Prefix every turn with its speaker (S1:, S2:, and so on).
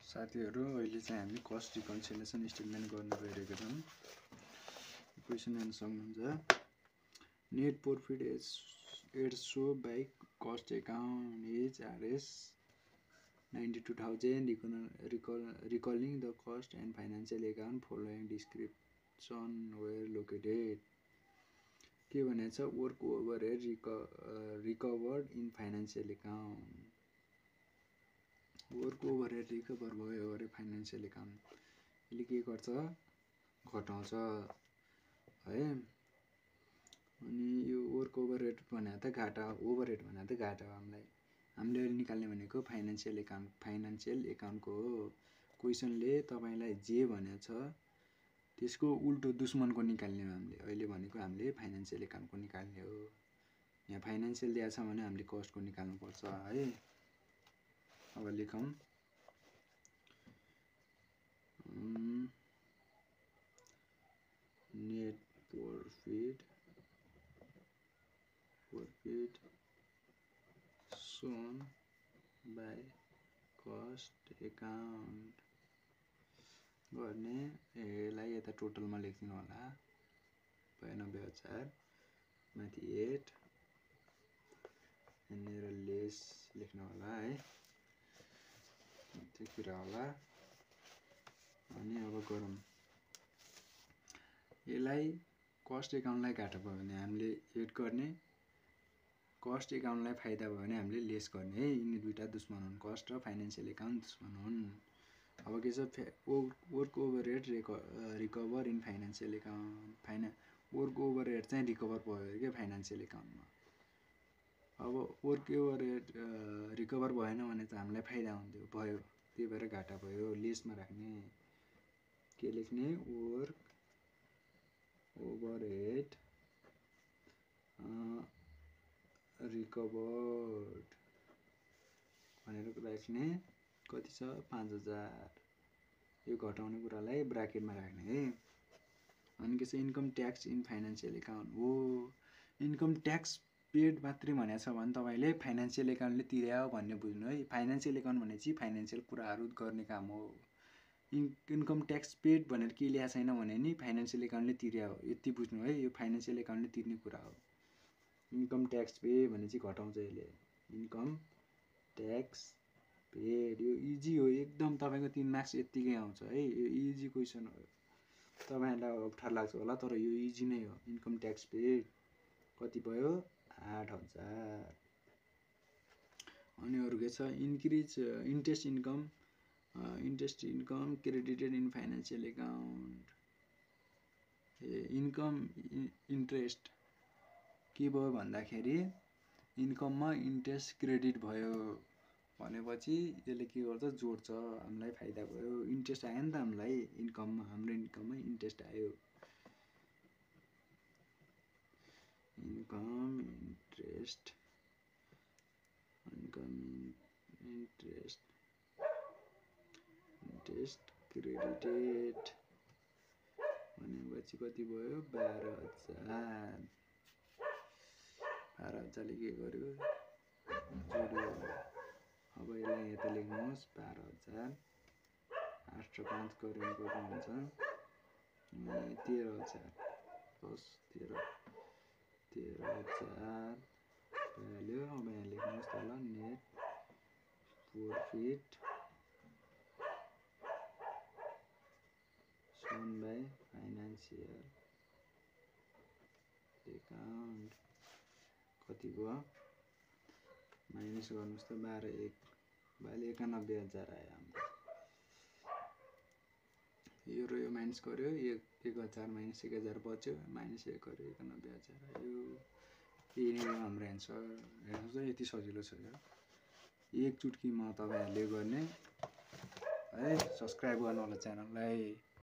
S1: साथीहरु अहिले चाहिँ हामी कस्ट रिकन्सिलिएसन स्टेटमेन्ट गर्न गइरहेका छौं। इक्वेसन हेर्न सक्नुहुन्छ। Net profit as show by cost account is RS 92,000 recalling the cost and financial account following description were located। के भनेछ work overhead recovered in financial account. Work overhead recover भयो अरे financial account यसले के गर्छ घटाउँछ है। अनि यो वर्क ओभरहेड भने त घाटा, ओभरहेड भने त घाटा हो। हामीले अहिले निकाल्ने भनेको फाइनान्शियल अकाउन्टको हो। क्वेशनले तपाईलाई जे भनेछ त्यसको उल्टो दुश्मनको निकाल्ने हो। अहिले भनेको हामीले फाइनान्शियल अकाउन्टको निकाल्ने हो। यहाँ फाइनान्शियल दिएको छ भने हामीले कस्टको निकाल्नु पर्छ है। अब लेखौं net profit shown by cost account गर्ने यसलाई यता टोटलमा लेख्दिनु होला 92,000 माथि 8 यहाँनिर लेस लेख्नु होला है। त्यो कुरा होला। अनि अब गरौँ यसलाई कस्ट अकाउन्टलाई घाटा भयो भने हामीले एड गर्ने, कस्ट अकाउन्टलाई फाइदा भयो भने हामीले लेस गर्ने है। यिनी दुईटा दुश्मन हुन्, कस्ट र फाइनान्शियल अकाउन्ट दुश्मन हुन्। अब के छ work overhead recover in financial account. Work overhead चाहिँ रिकभर भयो के फाइनान्शियल अकाउन्टमा। अब वर्क ओभरहेड रिकभर भएन भने त हामीलाई फाइदा हुन्थ्यो, भयो, त्यही भएर घाटा भयो। लेसमा राख्ने के लेख्ने वर्क ओभरहेड रिकभर्ड भनेर राख्ने। कति छ 5,000। यो घटाउने कुरालाई ब्राकेटमा राख्ने है। अनि के छ income tax in financial account हो। इन्कम ट्याक्स पेड मात्रै भनेको छ भने तपाईले फाइनान्शियल अकाउन्टले तिर्यायो भन्ने बुझ्नु है। फाइनान्शियल अकाउन्ट भनेपछि फाइनान्शियल कुराहरु गर्ने काम हो। इन्कम ट्याक्स पेड भनेर के लेखा छैन भने नि फाइनान्शियल अकाउन्टले तिर्यायो यति बुझ्नु है। यो फाइनान्शियल अकाउन्टले तिर्ने कुरा हो। इन्कम ट्याक्स पे भनेपछि घटाउँछ यसले। इन्कम ट्याक्स पेड यो इजी हो एकदम। तपाईको 3 मार्क्स यतिकै आउँछ है। यो इजी क्वेशन हो। तपाईहरुलाई अप्ठ्यारो लाग्छ होला तर यो इजी नै हो। इन्कम ट्याक्स पेड कति भयो 8,000। अनि अरु के छ increase interest income credited in financial account. Income interest के भयो भन्दाखेरि इन्कममा इन्ट्रेस्ट क्रेडिट भयो भनेपछि यसले के गर्छ जोड्छ, हामीलाई फाइदा भयो। इन्ट्रेस्ट आयो नि त हामीलाई इन्कममा, हाम्रो इन्कममा इन्ट्रेस्ट आयो। इन्कम इन्ट्रेस्ट क्रेडिटेड भनेपछि कति भयो 12,000। 12,000 ले के गर्यो जोड्यो। अब यसलाई यता लेख्नुहोस् 12,000 8 र 5 गरेर कति हुन्छ 13,000 प्लस 13,000 भ्याल्यु। अब यहाँ लेख्नुहोस् तल net profit shown by financial account कति भयो माइनस गर्नुस् त 12 भाइले 91,000 आयो हाम्रो। यो र यो माइनस गर्यो 1,000 माइनस 1,000 बच्यो, माइनस 1 गर्यो 91,000 आयो। यही नै हो हाम्रो आन्सर। हेर्नुस् त यति सजिलो छ यो। एक चुटकीमा तपाईहरुले गर्ने है। सब्स्क्राइब गर्नु होला च्यानललाई।